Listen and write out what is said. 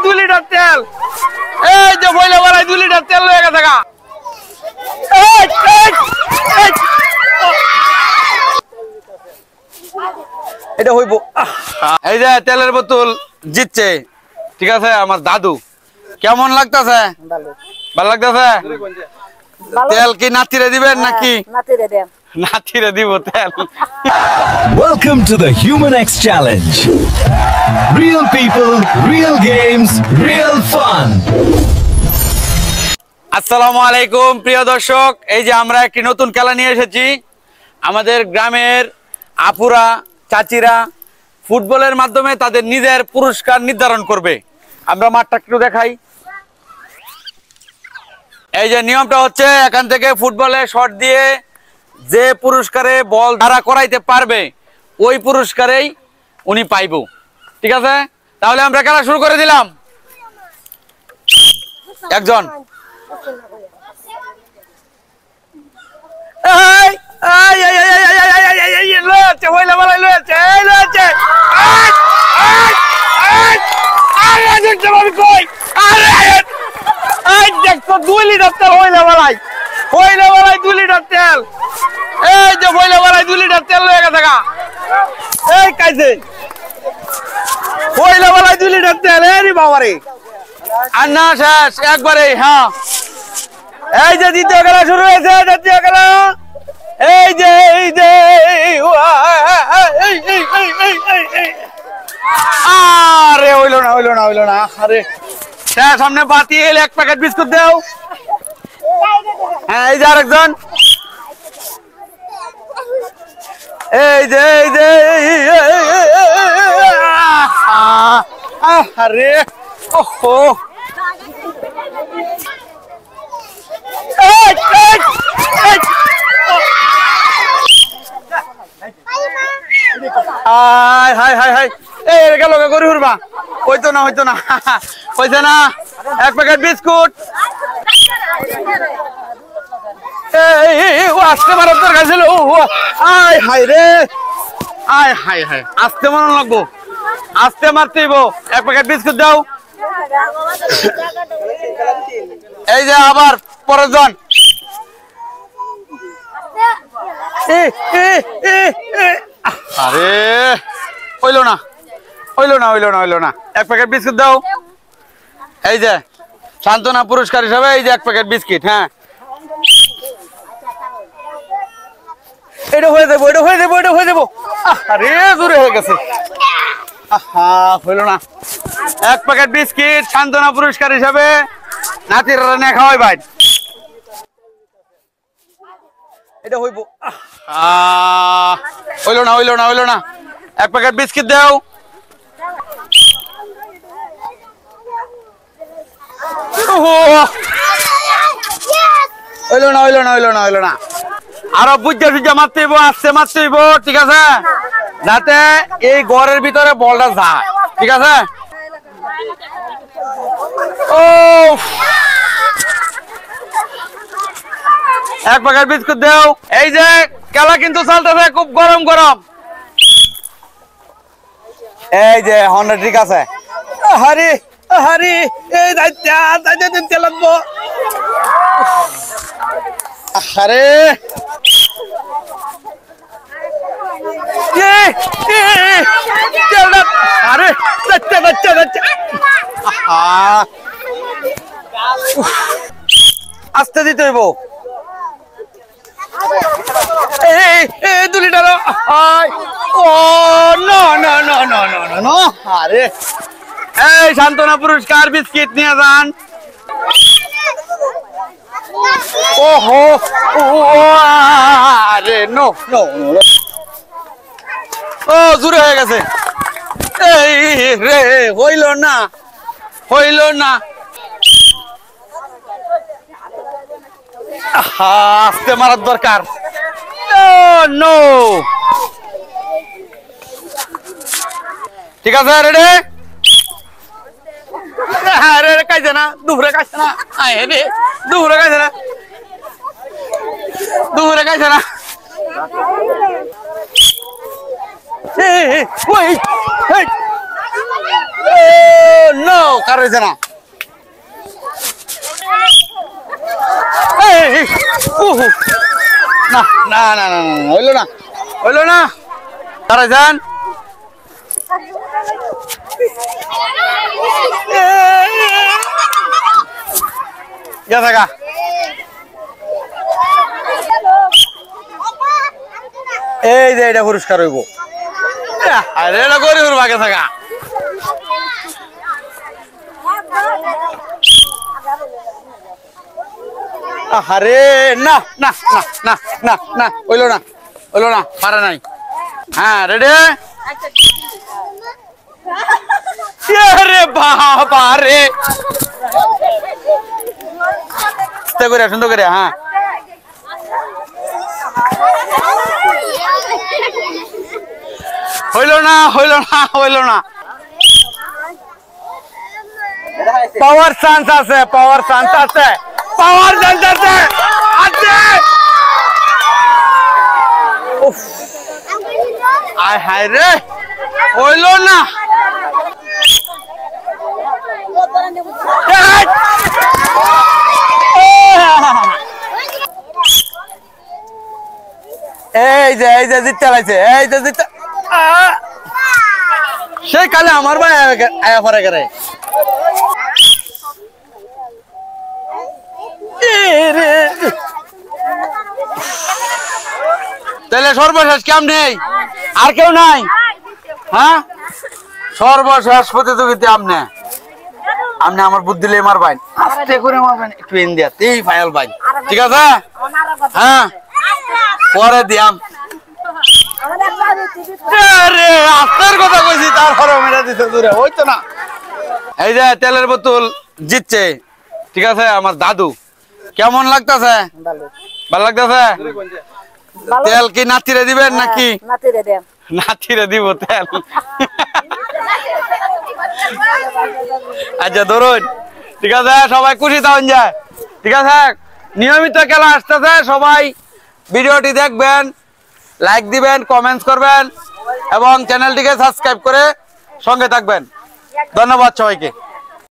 2 litre তেল এই যে বইলা বাড়াই 2 লিটার তেল লয়ে গেছে গা এটা হইব এই যে তেলের বোতল জিতছে ঠিক আছে আমার দাদু কেমন লাগতেছে ভালো লাগতেছে তেল কি নাতিরে দিবেন নাকি নাতিরে দেন নাতিরে দিব তেল Welcome to the Human X Challenge. Real people, real games, real fun. আসসালামু আলাইকুম প্রিয় দর্শক এই যে আমরা একটি নতুন খেলা নিয়ে এসেছি আমাদের গ্রামের আপুরা চাচিরা ফুটবলের মাধ্যমে তাদের নিজের পুরস্কার নির্ধারণ করবে আমরা মাঠটা একটু দেখাই এই যে নিয়মটা হচ্ছে এখান থেকে ফুটবলে শট দিয়ে যে পুরস্কারে বল ধারা করাইতে পারবে ওই পুরস্কারেই উনি পাইবো ঠিক আছে তাহলে আমরা খেলা শুরু করে দিলাম একজন দেখছো 2 লিটার তেল হইলে বেলায় 2 লিটার তেল এই যে হইলে বেলায় 2 লিটার তেল লয়ে গেছে গা এই কাইছে হইলে বেলায় 2 লিটার তেল এরি বাবারে আর না শেষ একবারে হ্যাঁ এই যে দ্বিতীয় খেলা শুরু হয়েছে দ্বিতীয় খেলা এই যে আরে হইলো না আরে সামনে বাতি এলে 1 প্যাকেট বিস্কুট দাও হ্যাঁ এই যে আরেকজন এই যে আরে ওহো হাই এই গেল গরু হুরবা হইতো না হইছে না 1 প্যাকেট বিস্কুট আস্তে মারার দরকার ছিল আয় হাই রে হাই আস্তে মারন লাগবো আস্তে মারতেইব 1 প্যাকেট বিস্কুট দাও এই যে আবার পরের জন আরে হইলো না 1 প্যাকেট বিস্কুট দাও এই যে সান্ত্বনা পুরস্কার হিসাবে এই যে 1 প্যাকেট বিস্কিট হ্যাঁ এটা হয়ে যাবো আরে জোরে হয়ে গেছে হইলো না 1 প্যাকেট বিস্কিট সান্ত্বনা পুরস্কার হিসাবে নাতির রান্না খাওয়াই ভাই এটা হইব হইলো না 1 প্যাকেট বিস্কিট দাও হইলো না আরো বুঝা মারতেইব আস্তে মারতেইব ঠিক আছে যাতে এই ঘরের ভিতরে বলটা যায় ঠিক আছে ও 1 প্যাকেট বিস্কুট দাও এই যে খেলা কিন্তু চলতেছে খুব গরম এই যে 100 ঠিক আছে হারি এই দাইতে লাগবো আরে আরে আস্তে দিতে হইব 2 লিটার আরে এই সান্ত্বনা পুরস্কার বিস্কিট নিয়ে যান ওহো আরে নো ও জোরে হয়ে গেছে এই রে হইল না আস্তে মারার দরকার নো ঠিক আছে রেডি আরে কাইছে না দুপুরে কাইছে না দুপুরে কাইছে না নো কার হয়েছে না না না না না হইলো না হইলো না কার হয়েছেন থাকা এই যে এটা পুরস্কার হইব আরে এটা গরিবের ভাগে থাকা আরে না না না না না না হইলো না পারে নাই হ্যাঁ রেডি রে বাবা রে সুন্দর করে হ্যাঁ হইল না পাওয়ার চান্স আছে আয় হায় রে হইল না এই যে জিততে লাগছে সেই কালে আমার ভাই আয়া পরে করে তাহলে সর্বশেষ কেম নেই আর কেউ নাই হ্যাঁ সর্বশেষ প্রতিযোগিতা আমনে আমার বুদ্ধি লে মারবেন আস্তে করে মারবেন একটু ইন দিয়া এই ফাইল ভাই ঠিক আছে হ্যাঁ পরে দিয়াম আরে আস্তের কথা কইছি তারপরে মেরা দিতে দূরে হইতো না এই যে তেলের বোতল জিতছে ঠিক আছে আমার দাদু কেমন লাগতেছে ভালো লাগতেছে তেল কি নাতিরে দিবেন নাকি নাতিরে দিব তেল আচ্ছা ধরুন ঠিক আছে সবাই খুশি থাকুন যায় ঠিক আছে নিয়মিত খেলা আসতেছে সবাই ভিডিওটি দেখবেন লাইক দিবেন কমেন্টস করবেন এবং চ্যানেলটিকে সাবস্ক্রাইব করে সঙ্গে থাকবেন ধন্যবাদ সবাইকে